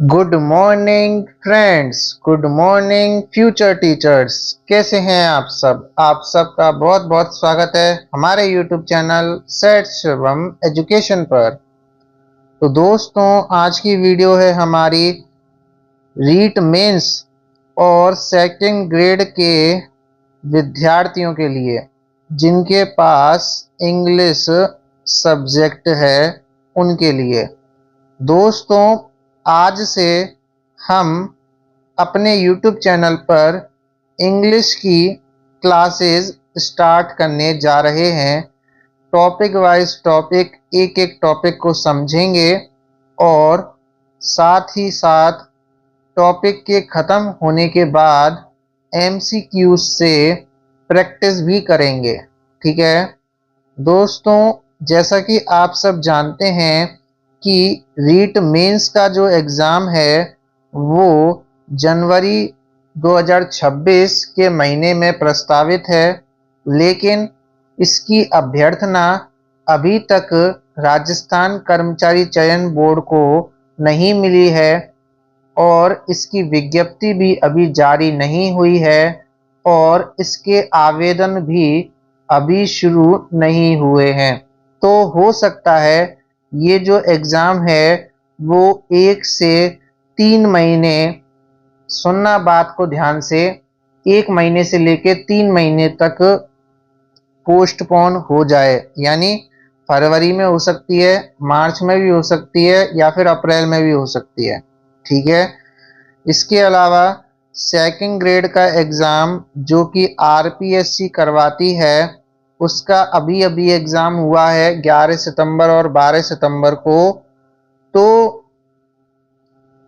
Good morning friends, good morning future teachers. कैसे हैं आप सब? आप सबका बहुत बहुत स्वागत है हमारे YouTube channel set Shivam education पर। तो दोस्तों, आज की वीडियो है हमारी रीट मेंस और सेकंड ग्रेड के विद्यार्थियों के लिए जिनके पास इंग्लिश सब्जेक्ट है, उनके लिए। दोस्तों, आज से हम अपने YouTube चैनल पर इंग्लिश की क्लासेस स्टार्ट करने जा रहे हैं। टॉपिक वाइज टॉपिक, एक एक टॉपिक को समझेंगे और साथ ही साथ टॉपिक के ख़त्म होने के बाद MCQ से प्रैक्टिस भी करेंगे। ठीक है दोस्तों, जैसा कि आप सब जानते हैं कि रीट मेंस का जो एग्ज़ाम है वो जनवरी 2026 के महीने में प्रस्तावित है, लेकिन इसकी अभ्यर्थना अभी तक राजस्थान कर्मचारी चयन बोर्ड को नहीं मिली है और इसकी विज्ञप्ति भी अभी जारी नहीं हुई है और इसके आवेदन भी अभी शुरू नहीं हुए हैं। तो हो सकता है ये जो एग्ज़ाम है वो 1 से 3 महीने, सुनना बात को ध्यान से, 1 महीने से लेकर 3 महीने तक पोस्टपोन हो जाए। यानी फरवरी में हो सकती है, मार्च में भी हो सकती है या फिर अप्रैल में भी हो सकती है। ठीक है, इसके अलावा सेकंड ग्रेड का एग्ज़ाम जो कि RPSC करवाती है, उसका अभी अभी एग्ज़ाम हुआ है 11 सितंबर और 12 सितंबर को। तो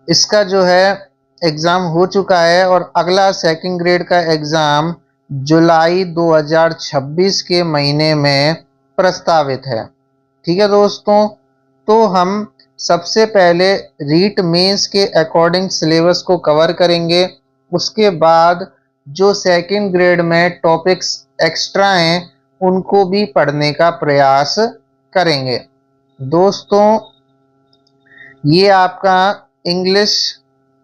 इसका जो है एग्ज़ाम हो चुका है और अगला सेकंड ग्रेड का एग्ज़ाम जुलाई 2026 के महीने में प्रस्तावित है। ठीक है दोस्तों, तो हम सबसे पहले रीट मेंस के अकॉर्डिंग सिलेबस को कवर करेंगे। उसके बाद जो सेकंड ग्रेड में टॉपिक्स एक्स्ट्रा हैं उनको भी पढ़ने का प्रयास करेंगे। दोस्तों, ये आपका इंग्लिश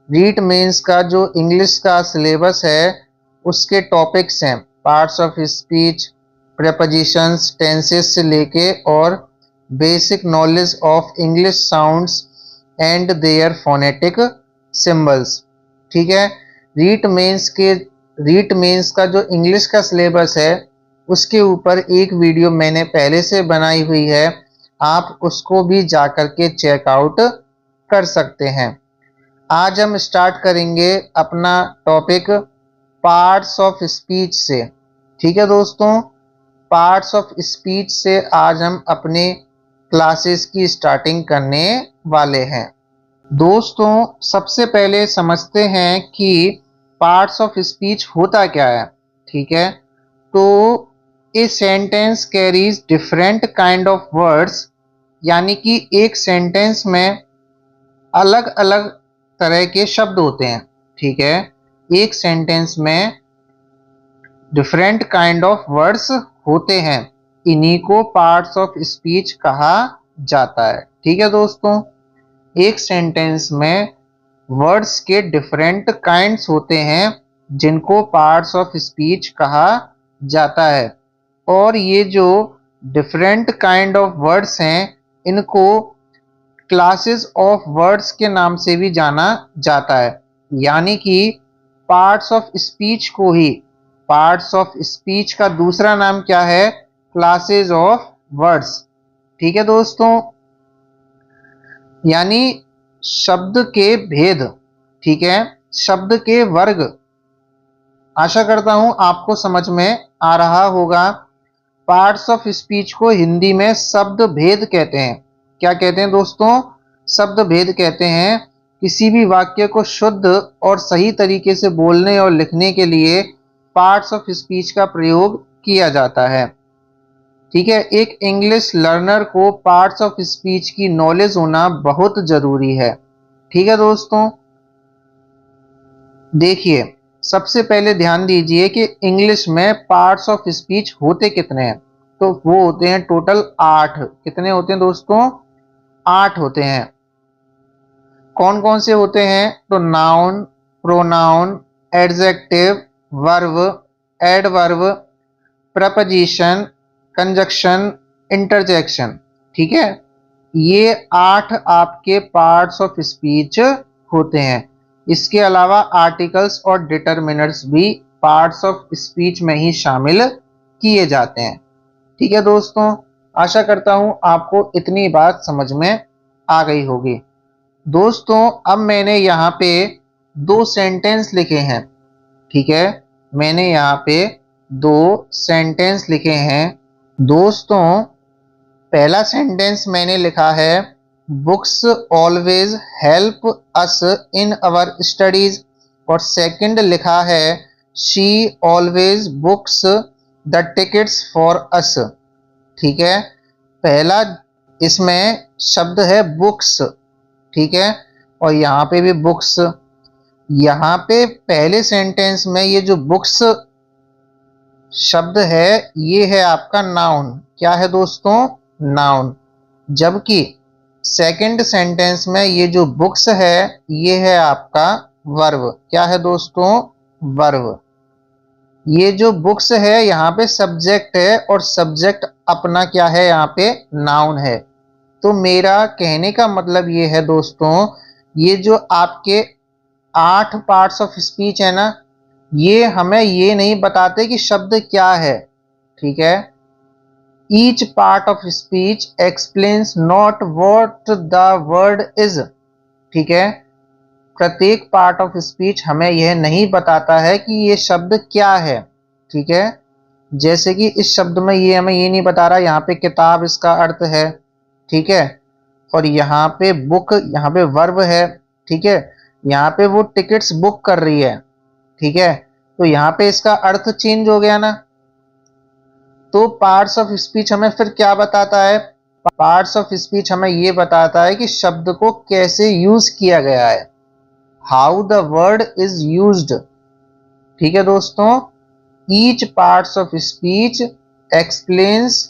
रीट मेंस का जो इंग्लिश का सिलेबस है उसके टॉपिक्स हैं। Parts of speech, prepositions, tenses से लेके और basic knowledge of English sounds and their phonetic symbols. ठीक है, रीट मेंस का जो इंग्लिश का सिलेबस है उसके ऊपर एक वीडियो मैंने पहले से बनाई हुई है, आप उसको भी जाकर के चेकआउट कर सकते हैं। आज हम स्टार्ट करेंगे अपना टॉपिक पार्ट्स ऑफ स्पीच से। ठीक है दोस्तों, पार्ट्स ऑफ स्पीच से आज हम अपने क्लासेस की स्टार्टिंग करने वाले हैं। दोस्तों, सबसे पहले समझते हैं कि पार्ट्स ऑफ स्पीच होता क्या है। ठीक है, तो a sentence carries different kind of words, यानी कि एक सेंटेंस में अलग अलग तरह के शब्द होते हैं। ठीक है, एक सेंटेंस में डिफरेंट काइंड ऑफ वर्ड्स होते हैं, इन्हीं को पार्ट्स ऑफ स्पीच कहा जाता है। ठीक है दोस्तों, एक सेंटेंस में वर्ड्स के डिफरेंट काइंड्स होते हैं जिनको पार्ट्स ऑफ स्पीच कहा जाता है और ये जो डिफरेंट काइंड ऑफ वर्ड्स हैं इनको क्लासेस ऑफ वर्ड्स के नाम से भी जाना जाता है। यानी कि पार्ट्स ऑफ स्पीच को ही, पार्ट्स ऑफ स्पीच का दूसरा नाम क्या है? Classes of words. ठीक है दोस्तों, यानी शब्द के भेद। ठीक है, शब्द के वर्ग। आशा करता हूं आपको समझ में आ रहा होगा। पार्ट्स ऑफ स्पीच को हिंदी में शब्द भेद कहते हैं। क्या कहते हैं दोस्तों? शब्द भेद कहते हैं। किसी भी वाक्य को शुद्ध और सही तरीके से बोलने और लिखने के लिए पार्ट्स ऑफ स्पीच का प्रयोग किया जाता है। ठीक है, एक इंग्लिश लर्नर को पार्ट्स ऑफ स्पीच की नॉलेज होना बहुत जरूरी है। ठीक है दोस्तों, देखिए सबसे पहले ध्यान दीजिए कि इंग्लिश में पार्ट्स ऑफ स्पीच होते कितने हैं। तो वो होते हैं टोटल 8। कितने होते हैं दोस्तों? 8 होते हैं। कौन कौन से होते हैं? तो noun, pronoun, adjective, verb, adverb, preposition, conjunction, interjection. ठीक है, ये 8 आपके पार्ट्स ऑफ स्पीच होते हैं। इसके अलावा आर्टिकल्स और डिटरमिनर्स भी पार्ट्स ऑफ स्पीच में ही शामिल किए जाते हैं। ठीक है दोस्तों, आशा करता हूं आपको इतनी बात समझ में आ गई होगी। दोस्तों, अब मैंने यहाँ पे 2 सेंटेंस लिखे हैं। ठीक है, मैंने यहाँ पे 2 सेंटेंस लिखे हैं। दोस्तों, पहला सेंटेंस मैंने लिखा है, बुक्स ऑलवेज हेल्प अस इन अवर स्टडीज। और सेकंड लिखा है, she always books the tickets for us. ठीक है, पहला इसमें शब्द है बुक्स। ठीक है, और यहाँ पे भी बुक्स। यहाँ पे पहले सेंटेंस में ये जो बुक्स शब्द है ये है आपका नाउन। क्या है दोस्तों? नाउन। जबकि सेकंड सेंटेंस में ये जो बुक्स है ये है आपका वर्ब। क्या है दोस्तों? वर्ब। ये जो बुक्स है यहाँ पे सब्जेक्ट है और सब्जेक्ट अपना क्या है? यहाँ पे नाउन है। तो मेरा कहने का मतलब ये है दोस्तों, ये जो आपके 8 पार्ट्स ऑफ स्पीच है ना, ये हमें ये नहीं बताते कि शब्द क्या है। ठीक है, each part of speech explains not what the word is. ठीक है, प्रत्येक पार्ट ऑफ स्पीच हमें यह नहीं बताता है कि ये शब्द क्या है। ठीक है, जैसे कि इस शब्द में ये हमें ये नहीं बता रहा, यहाँ पे किताब इसका अर्थ है। ठीक है, और यहाँ पे बुक, यहाँ पे वर्ब है। ठीक है, यहाँ पे वो टिकट्स बुक कर रही है। ठीक है, तो यहाँ पे इसका अर्थ चेंज हो गया ना। तो पार्ट्स ऑफ स्पीच हमें फिर क्या बताता है? पार्ट्स ऑफ स्पीच हमें ये बताता है कि शब्द को कैसे यूज किया गया है, how the word is used. ठीक है दोस्तों, each parts of speech explains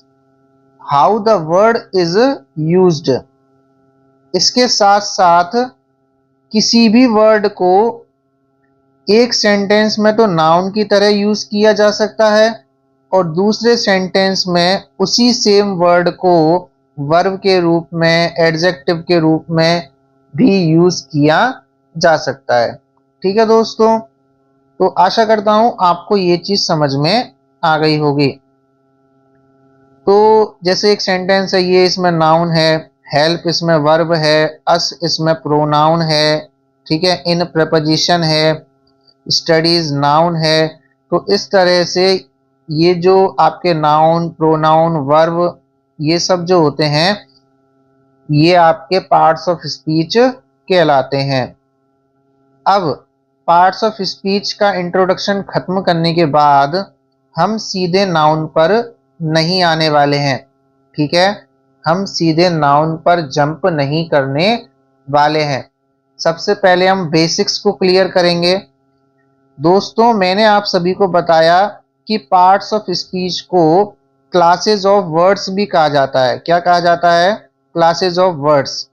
how the word is used. इसके साथ साथ किसी भी वर्ड को एक सेंटेंस में तो नाउन की तरह यूज किया जा सकता है और दूसरे सेंटेंस में उसी सेम वर्ड को वर्ब के रूप में, एडजेक्टिव के रूप में भी यूज किया जा सकता है। ठीक है दोस्तों, तो आशा करता हूं आपको ये चीज समझ में आ गई होगी। तो जैसे एक सेंटेंस है, ये इसमें नाउन है, हेल्प इसमें वर्ब है, अस इसमें प्रोनाउन है। ठीक है, इन प्रपोजिशन है, स्टडीज नाउन है। तो इस तरह से ये जो आपके नाउन, प्रोनाउन, वर्ब, ये सब जो होते हैं ये आपके पार्ट्स ऑफ स्पीच कहलाते हैं। अब पार्ट्स ऑफ स्पीच का इंट्रोडक्शन खत्म करने के बाद हम सीधे नाउन पर नहीं आने वाले हैं। ठीक है, हम सीधे नाउन पर जंप नहीं करने वाले हैं। सबसे पहले हम बेसिक्स को क्लियर करेंगे। दोस्तों, मैंने आप सभी को बताया कि पार्ट्स ऑफ स्पीच को क्लासेस ऑफ वर्ड्स भी कहा जाता है। क्या कहा जाता है? Classes of words.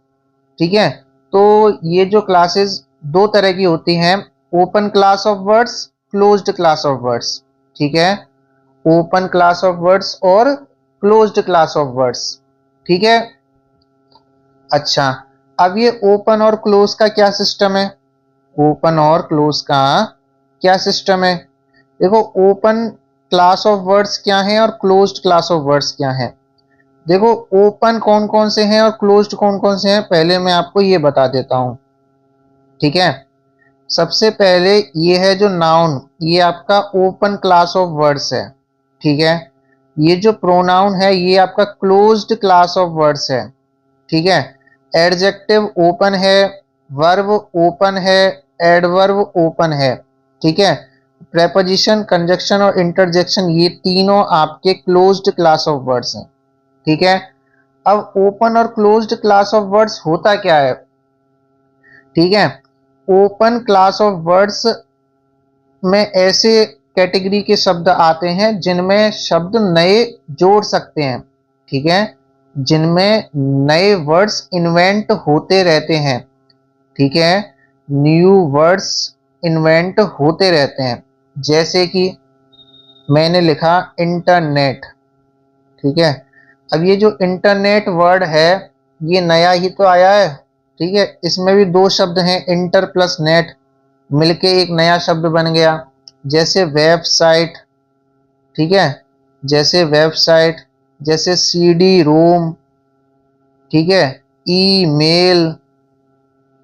ठीक है, तो ये जो क्लासेस 2 तरह की होती हैं, open class of words, closed class of words. ठीक है, ओपन क्लास ऑफ वर्ड्स और क्लोज्ड क्लास ऑफ वर्ड्स। ठीक है, अच्छा, अब ये ओपन और क्लोज का क्या सिस्टम है? ओपन और क्लोज का क्या सिस्टम है? देखो, ओपन क्लास ऑफ वर्ड्स क्या है और क्लोज्ड क्लास ऑफ वर्ड्स क्या है। देखो, ओपन कौन कौन से हैं और क्लोज्ड कौन कौन से हैं, पहले मैं आपको ये बता देता हूं। ठीक है, सबसे पहले ये है जो नाउन, ये आपका ओपन क्लास ऑफ वर्ड्स है। ठीक है, ये जो प्रोनाउन है ये आपका क्लोज्ड क्लास ऑफ वर्ड्स है। ठीक है, एडजेक्टिव ओपन है, वर्ब ओपन है, एडवर्ब ओपन है। ठीक है, प्रेपोजिशन, कंजक्शन और इंटरजेक्शन ये तीनों आपके क्लोज्ड क्लास ऑफ वर्ड्स हैं। ठीक है, अब ओपन और क्लोज्ड क्लास ऑफ वर्ड्स होता क्या है? ठीक है, ओपन क्लास ऑफ वर्ड्स में ऐसे कैटेगरी के शब्द आते हैं जिनमें शब्द नए जोड़ सकते हैं। ठीक है, जिनमें नए वर्ड्स इन्वेंट होते रहते हैं। ठीक है, न्यू वर्ड्स इन्वेंट होते रहते हैं। जैसे कि मैंने लिखा इंटरनेट, ठीक है। अब ये जो इंटरनेट वर्ड है ये नया ही तो आया है, ठीक है। इसमें भी दो शब्द हैं, इंटर प्लस नेट, मिलके एक नया शब्द बन गया। जैसे वेबसाइट, ठीक है, जैसे वेबसाइट, जैसे सीडी रोम, ठीक है, ईमेल,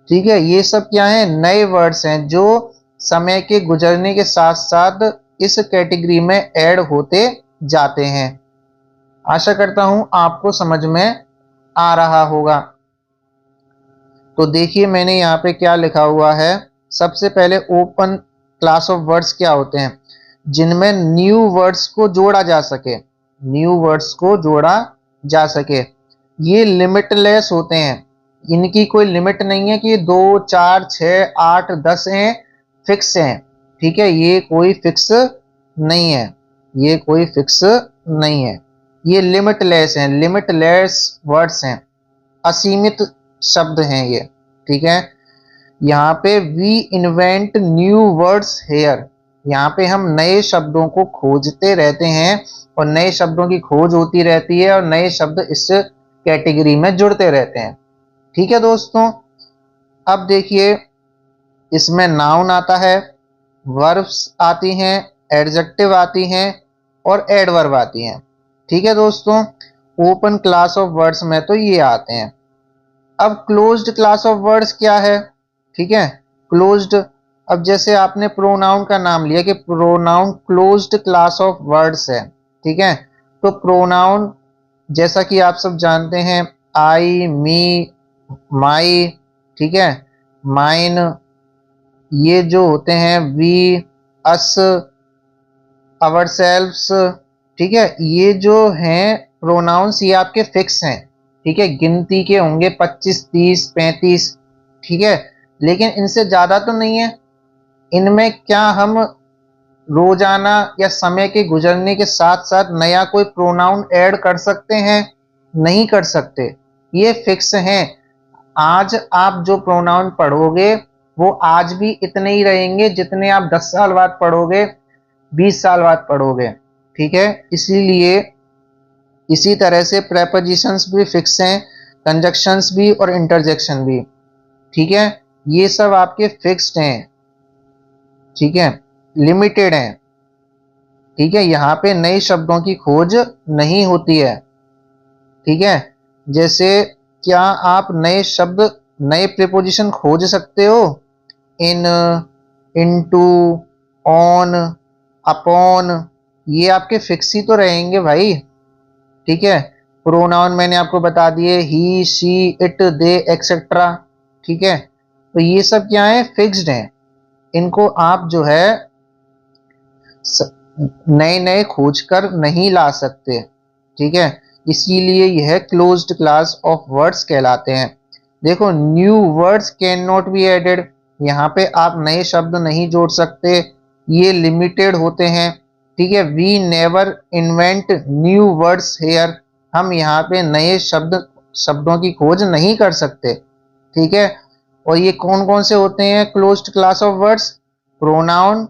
ठीक है। ये सब क्या है, नए वर्ड्स हैं जो समय के गुजरने के साथ साथ इस कैटेगरी में ऐड होते जाते हैं। आशा करता हूं आपको समझ में आ रहा होगा। तो देखिए मैंने यहाँ पे क्या लिखा हुआ है। सबसे पहले ओपन क्लास ऑफ वर्ड्स क्या होते हैं, जिनमें न्यू वर्ड्स को जोड़ा जा सके, न्यू वर्ड्स को जोड़ा जा सके। ये लिमिटलेस होते हैं, इनकी कोई लिमिट नहीं है कि 2 4 6 8 10 हैं, फिक्स हैं, ठीक है। ये कोई फिक्स नहीं है, ये कोई फिक्स नहीं है। ये लिमिटलेस हैं, लिमिटलेस वर्ड्स हैं, असीमित शब्द हैं ये, ठीक है। यहाँ पे we invent new words here, यहाँ पे हम नए शब्दों को खोजते रहते हैं और नए शब्दों की खोज होती रहती है और नए शब्द इस कैटेगरी में जुड़ते रहते हैं, ठीक है दोस्तों। अब देखिए इसमें नाउन आता है, वर्ब्स आती हैं, एडजेक्टिव आती हैं और एडवर्ब आती हैं, ठीक है दोस्तों। ओपन क्लास ऑफ वर्ड्स में तो ये आते हैं। अब क्लोज्ड क्लास ऑफ वर्ड्स क्या है, ठीक है, क्लोज्ड। अब जैसे आपने प्रोनाउन का नाम लिया कि pronoun closed class of words है, ठीक है। तो प्रोनाउन जैसा कि आप सब जानते हैं, आई, मी, माई, ठीक है, माइन, ये जो होते हैं वी, अस, आवरसेल्व्स, ठीक है। ये जो हैं प्रोनाउंस ये आपके फिक्स हैं, ठीक है। गिनती के होंगे 25 30 35, ठीक है, लेकिन इनसे ज्यादा तो नहीं है। इनमें क्या हम रोजाना या समय के गुजरने के साथ साथ नया कोई प्रोनाउन ऐड कर सकते हैं? नहीं कर सकते, ये फिक्स हैं। आज आप जो प्रोनाउन पढ़ोगे वो आज भी इतने ही रहेंगे जितने आप 10 साल बाद पढ़ोगे, 20 साल बाद पढ़ोगे, ठीक है। इसीलिए इसी तरह से प्रेपोजिशंस भी फिक्स हैं, कंजक्शंस भी और इंटरजेक्शन भी, ठीक है। ये सब आपके फिक्स्ड हैं, ठीक है, लिमिटेड हैं, ठीक है। यहाँ पे नए शब्दों की खोज नहीं होती है, ठीक है। जैसे क्या आप नए शब्द, नए प्रीपोजिशन खोज सकते हो? इन, इनटू, ऑन, अपॉन, ये आपके फिक्स ही तो रहेंगे भाई, ठीक है। प्रोनाउन मैंने आपको बता दिए, ही, शी, इट, दे, एक्सेट्रा, ठीक है। तो ये सब क्या है, फिक्स्ड हैं। इनको आप जो है नए नए खोज कर नहीं ला सकते, ठीक है। इसीलिए यह क्लोज्ड क्लास ऑफ वर्ड्स कहलाते हैं। देखो new words can not be added, यहाँ पे आप नए शब्द नहीं जोड़ सकते, ये लिमिटेड होते हैं, ठीक है। We never invent new words here, हम यहाँ पे नए शब्दों की खोज नहीं कर सकते, ठीक है। और ये कौन कौन से होते हैं closed class of words? Pronoun,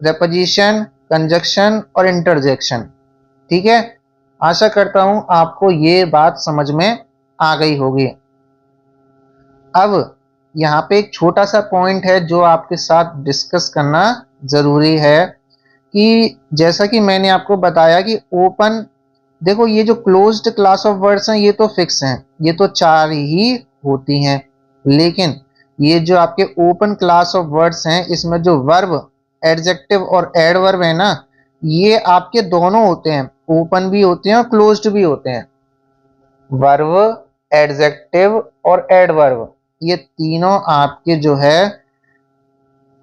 preposition, conjunction और इंटरजेक्शन, ठीक है। आशा करता हूं आपको ये बात समझ में आ गई होगी। अब यहाँ पे एक छोटा सा पॉइंट है जो आपके साथ डिस्कस करना जरूरी है कि जैसा कि मैंने आपको बताया कि ओपन, देखो ये जो क्लोज्ड क्लास ऑफ वर्ड्स हैं ये तो फिक्स हैं, ये तो 4 ही होती हैं, लेकिन ये जो आपके ओपन क्लास ऑफ वर्ड्स हैं इसमें जो वर्ब, एडजेक्टिव और एडवर्ब है ना, ये आपके दोनों होते हैं, ओपन भी होते हैं और क्लोज्ड भी होते हैं। वर्ब, एडजेक्टिव और एडवर्ब, ये तीनों आपके जो है,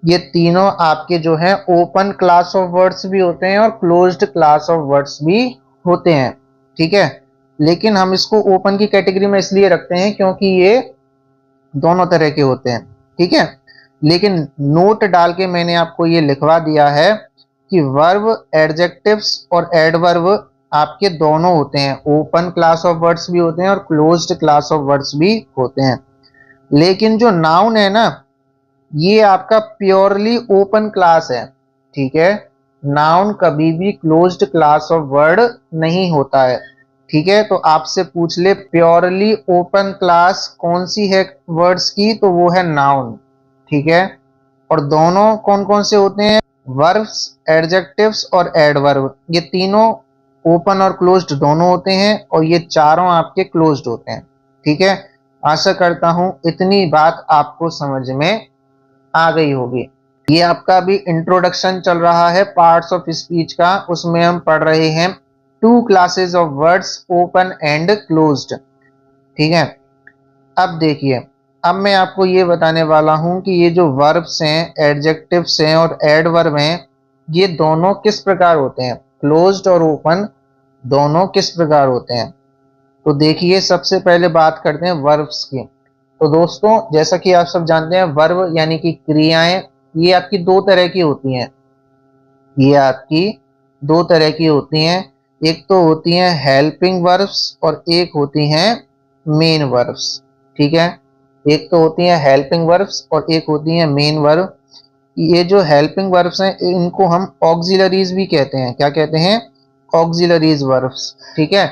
ये तीनों आपके जो है ओपन क्लास ऑफ वर्ड्स भी होते हैं और क्लोज्ड क्लास ऑफ वर्ड्स भी होते हैं, ठीक है। लेकिन हम इसको ओपन की कैटेगरी में इसलिए रखते हैं क्योंकि ये दोनों तरह के होते हैं, ठीक है। लेकिन नोट डाल के मैंने आपको ये लिखवा दिया है कि वर्ब, एडजेक्टिव्स और एडवर्ब आपके दोनों होते हैं, ओपन क्लास ऑफ वर्ड्स भी होते हैं और क्लोज्ड क्लास ऑफ वर्ड्स भी होते हैं। लेकिन जो नाउन है ना, ये आपका प्योरली ओपन क्लास है। ठीक है, नाउन कभी भी क्लोज्ड क्लास ऑफ वर्ड नहीं होता है। ठीक है, तो आपसे पूछ ले प्योरली ओपन क्लास कौन सी है वर्ड्स की, तो वो है नाउन। ठीक है, और दोनों कौन कौन से होते हैं? वर्ब्स, एडजेक्टिव्स और एडवर्ब, ये तीनों ओपन और क्लोज्ड दोनों होते हैं, और ये चारों आपके क्लोज्ड होते हैं। ठीक है, आशा करता हूं इतनी बात आपको समझ में आ गई होगी। ये आपका अभी इंट्रोडक्शन चल रहा है पार्ट्स ऑफ स्पीच का, उसमें हम पढ़ रहे हैं two classes of words, open and closed. ठीक है, अब देखिए, अब मैं आपको ये बताने वाला हूं कि ये जो वर्ब्स हैं, एडजेक्टिव्स हैं और एडवर्ब हैं, ये दोनों किस प्रकार होते हैं, क्लोज्ड और ओपन दोनों किस प्रकार होते हैं। तो देखिए, सबसे पहले बात करते हैं वर्ब्स की। तो दोस्तों, जैसा कि आप सब जानते हैं, वर्ब यानी कि क्रियाएं, ये आपकी दो तरह की होती हैं। ये आपकी दो तरह की होती हैं। एक तो होती हैं हेल्पिंग वर्ब्स और एक होती हैं मेन वर्ब्स। ठीक है, एक तो होती हैं हेल्पिंग वर्ब्स और एक होती हैं मेन वर्ब। ये जो हेल्पिंग वर्ब्स हैं, इनको हम ऑक्सिलरीज भी कहते हैं। क्या कहते हैं? Auxiliaries verbs. ठीक है,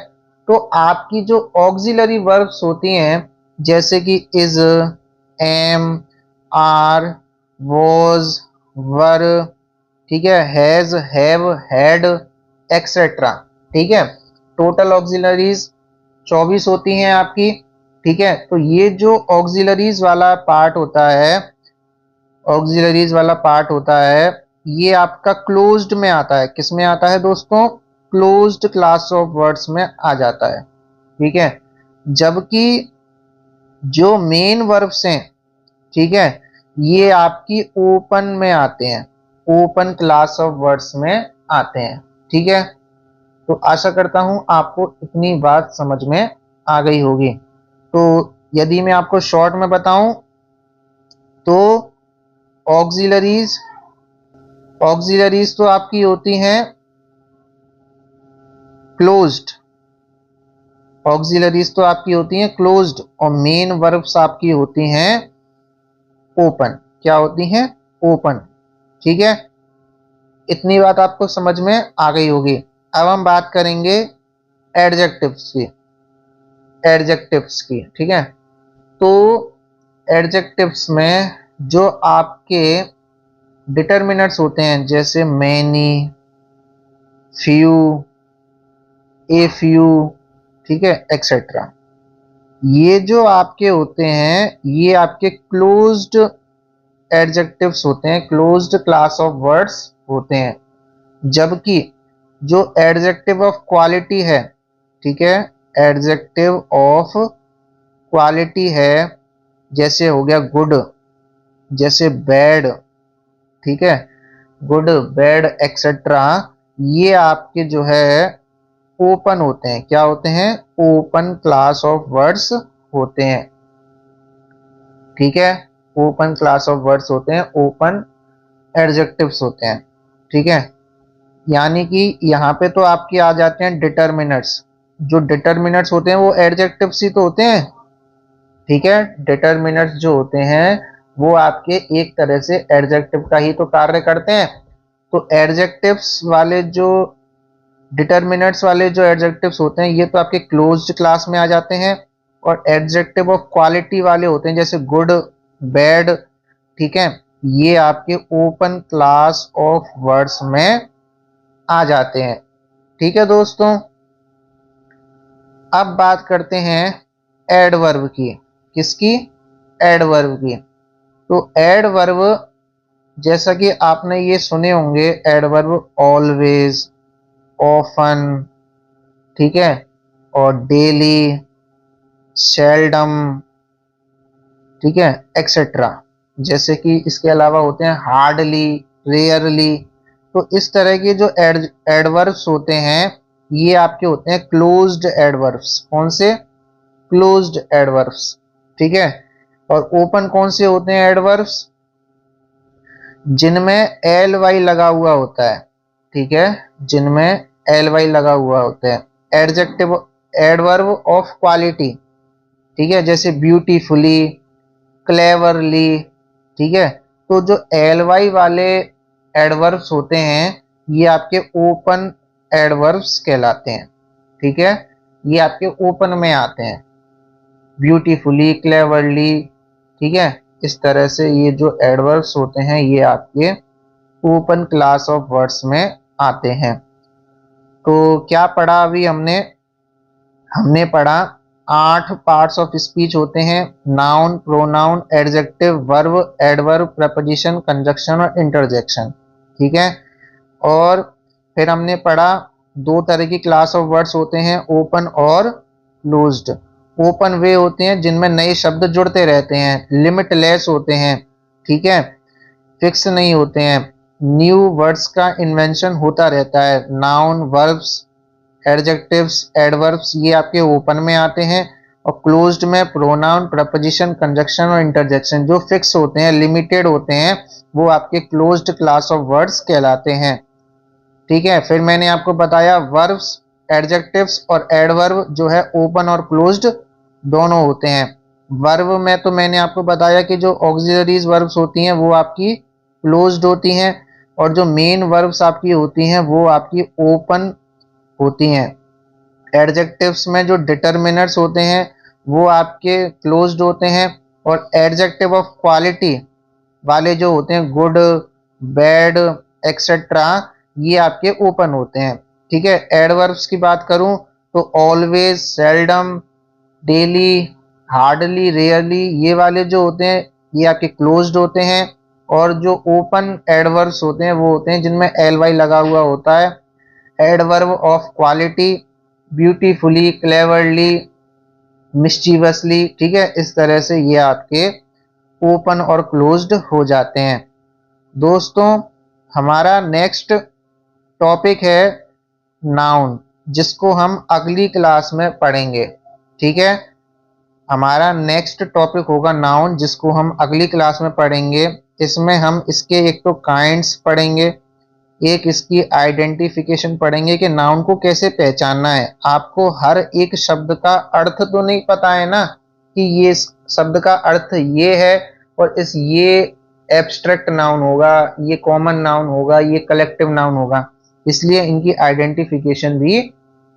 तो आपकी जो ऑक्सिलरी वर्ब्स होती हैं, जैसे कि इज, एम, आर, वॉज, वर, ठीक है, हैज, हैव, हैड, एक्सेट्रा। ठीक है, टोटल ऑक्सिलरीज 24 होती हैं आपकी। ठीक है, तो ये जो ऑक्सिलरीज वाला पार्ट होता है, ऑक्सिलरीज वाला पार्ट होता है, ये आपका क्लोज्ड में आता है। किस में आता है दोस्तों? क्लोज्ड क्लास ऑफ वर्ड्स में आ जाता है। ठीक है, जबकि जो मेन वर्ब्स हैं, ठीक है, ये आपकी ओपन में आते हैं, ओपन क्लास ऑफ वर्ड्स में आते हैं। ठीक है, तो आशा करता हूं आपको इतनी बात समझ में आ गई होगी। तो यदि मैं आपको शॉर्ट में बताऊं, तो ऑक्सिलरीज, ऑक्सिलरीज तो आपकी होती हैं क्लोज्ड, ऑक्सिलरीज तो आपकी होती हैं क्लोज्ड, और मेन वर्ब्स आपकी होती हैं ओपन। क्या होती हैं? ओपन। ठीक है, इतनी बात आपको समझ में आ गई होगी। अब हम बात करेंगे एडजेक्टिव्स की, एडजेक्टिव्स की। ठीक है, तो एडजेक्टिव्स में जो आपके डिटर्मिनर्स होते हैं, जैसे मैनी, फ्यू, ए फ्यू, ठीक है, एक्सेट्रा, ये जो आपके होते हैं, ये आपके क्लोज्ड एडजेक्टिव्स होते हैं, क्लोज्ड क्लास ऑफ वर्ड्स होते हैं। जबकि जो एडजेक्टिव ऑफ क्वालिटी है, ठीक है, एडजेक्टिव ऑफ क्वालिटी है, जैसे हो गया गुड, जैसे बैड, ठीक है, गुड, बैड, एक्सेट्रा, ये आपके जो है ओपन होते हैं। क्या होते हैं? ओपन क्लास ऑफ वर्ड्स होते हैं। ठीक है, ओपन क्लास ऑफ वर्ड्स होते हैं, ओपन एडजेक्टिव्स होते हैं। ठीक है, यानी कि यहाँ पे तो आपके आ जाते हैं डिटर्मिनर्स। जो डिटर्मिनर्स होते हैं वो एडजेक्टिव्स ही तो होते हैं। ठीक है, डिटर्मिनर्स जो होते हैं वो आपके एक तरह से एडजेक्टिव का ही तो कार्य करते हैं। तो एडजेक्टिव्स वाले जो, डिटर्मिनर्स वाले जो एडजेक्टिव्स होते हैं, ये तो आपके क्लोज्ड क्लास में आ जाते हैं। और एडजेक्टिव ऑफ क्वालिटी वाले होते हैं, जैसे गुड, बैड, ठीक है, ये आपके ओपन क्लास ऑफ वर्ड्स में आ जाते हैं। ठीक है दोस्तों, अब बात करते हैं एडवर्ब की। किसकी? एडवर्ब की। तो एडवर्ब, जैसा कि आपने ये सुने होंगे, एडवर्ब ऑलवेज, ऑफन, ठीक है, और डेली, सेल्डम, ठीक है, एक्सेट्रा। जैसे कि इसके अलावा होते हैं हार्डली, रेयरली। तो इस तरह के जो एडवर्ब्स होते हैं, ये आपके होते हैं क्लोज्ड एडवर्ब्स। कौन से? Closed adverbs. ठीक है, और ओपन कौन से होते हैं एडवर्ब्स? जिनमें एल वाई लगा हुआ होता है। ठीक है, जिनमें एल वाई लगा हुआ होता है। एडजेक्टिव, एडवर्ब ऑफ क्वालिटी, ठीक है, जैसे ब्यूटीफुली, क्लेवरली, ठीक है। तो जो ly वाले एडवर्ब्स होते हैं ये आपके ओपन एडवर्ब्स कहलाते हैं, ठीक है। ये आपके ओपन में आते हैं, ब्यूटीफुली, क्लेवरली, ठीक है। इस तरह से ये जो एडवर्ब्स होते हैं ये आपके ओपन क्लास ऑफ वर्ड्स में आते हैं। तो क्या पढ़ा अभी हमने? हमने पढ़ा 8 पार्ट्स ऑफ स्पीच होते हैं, noun, pronoun, adjective, verb, adverb, preposition, conjunction और इंटरजेक्शन, ठीक है। और फिर हमने पढ़ा 2 तरह की क्लास ऑफ वर्ड्स होते हैं, ओपन और क्लोज्ड। ओपन वे होते हैं जिनमें नए शब्द जुड़ते रहते हैं, लिमिटलेस होते हैं, ठीक है, फिक्स नहीं होते हैं, न्यू वर्ड्स का इन्वेंशन होता रहता है। नाउन, वर्ब्स, एडजेक्टिव्स, एडवर्ब्स ये आपके ओपन में आते हैं। और क्लोज्ड में प्रोनाउन, प्रपोजिशन, कंजक्शन और इंटरजेक्शन जो फिक्स होते हैं, लिमिटेड होते हैं, वो आपके क्लोज्ड क्लास ऑफ वर्ड्स कहलाते हैं, ठीक है। फिर मैंने आपको बताया वर्ब्स, एडजेक्टिव्स और एडवर्ब जो है ओपन और क्लोज्ड दोनों होते हैं। वर्ब में तो मैंने आपको बताया कि जो ऑक्सिलरीज वर्ब्स होती हैं वो आपकी क्लोज्ड होती हैं, और जो मेन वर्ब्स आपकी होती हैं वो आपकी ओपन होती हैं। एडजेक्टिव्स में जो डिटर्मिनर्स होते हैं वो आपके क्लोज्ड होते हैं, और एडजेक्टिव ऑफ क्वालिटी वाले जो होते हैं, गुड, बैड, एक्सेट्रा, ये आपके ओपन होते हैं, ठीक है। एडवर्ब्स की बात करूं तो always, seldom, daily, hardly, rarely, ये वाले जो होते हैं ये आपके क्लोज्ड होते हैं। और जो ओपन एडवर्ब्स होते हैं वो होते हैं जिनमें ly लगा हुआ होता है। Adverb of quality, beautifully, cleverly, mischievously, ठीक है। इस तरह से ये आपके ओपन और क्लोज्ड हो जाते हैं। दोस्तों, हमारा नेक्स्ट टॉपिक है नाउन, जिसको हम अगली क्लास में पढ़ेंगे, ठीक है। हमारा नेक्स्ट टॉपिक होगा नाउन, जिसको हम अगली क्लास में पढ़ेंगे। इसमें हम इसके एक तो काइंड्स पढ़ेंगे, एक इसकी आइडेंटिफिकेशन पढ़ेंगे कि नाउन को कैसे पहचानना है। आपको हर एक शब्द का अर्थ तो नहीं पता है ना, कि ये शब्द का अर्थ ये है और ये एब्स्ट्रैक्ट नाउन होगा, ये कॉमन नाउन होगा, ये कलेक्टिव नाउन होगा, इसलिए इनकी आइडेंटिफिकेशन भी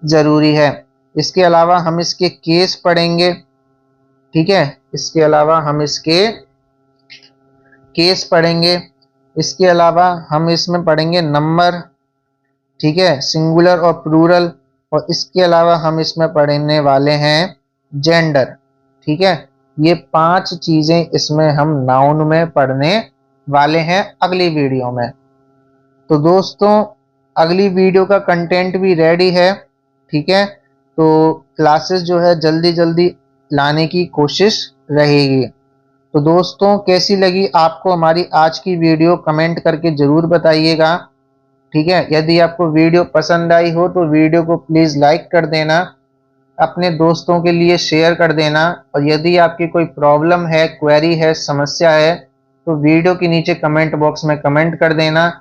जरूरी है। इसके अलावा हम इसके केस पढ़ेंगे, ठीक है। इसके अलावा हम इसके केस पढ़ेंगे। इसके अलावा हम इसमें पढ़ेंगे नंबर, ठीक है, सिंगुलर और प्लूरल। और इसके अलावा हम इसमें पढ़ने वाले हैं जेंडर, ठीक है। ये 5 चीजें इसमें हम नाउन में पढ़ने वाले हैं अगली वीडियो में। तो दोस्तों, अगली वीडियो का कंटेंट भी रेडी है, ठीक है। तो क्लासेस जो है जल्दी जल्दी लाने की कोशिश रहेगी। तो दोस्तों, कैसी लगी आपको हमारी आज की वीडियो, कमेंट करके ज़रूर बताइएगा, ठीक है। यदि आपको वीडियो पसंद आई हो तो वीडियो को प्लीज़ लाइक कर देना, अपने दोस्तों के लिए शेयर कर देना। और यदि आपकी कोई प्रॉब्लम है, क्वेरी है, समस्या है, तो वीडियो के नीचे कमेंट बॉक्स में कमेंट कर देना।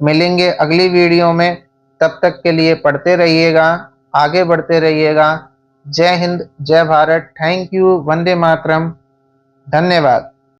मिलेंगे अगली वीडियो में, तब तक के लिए पढ़ते रहिएगा, आगे बढ़ते रहिएगा। जय हिंद, जय भारत, थैंक यू, वंदे मातरम, धन्यवाद।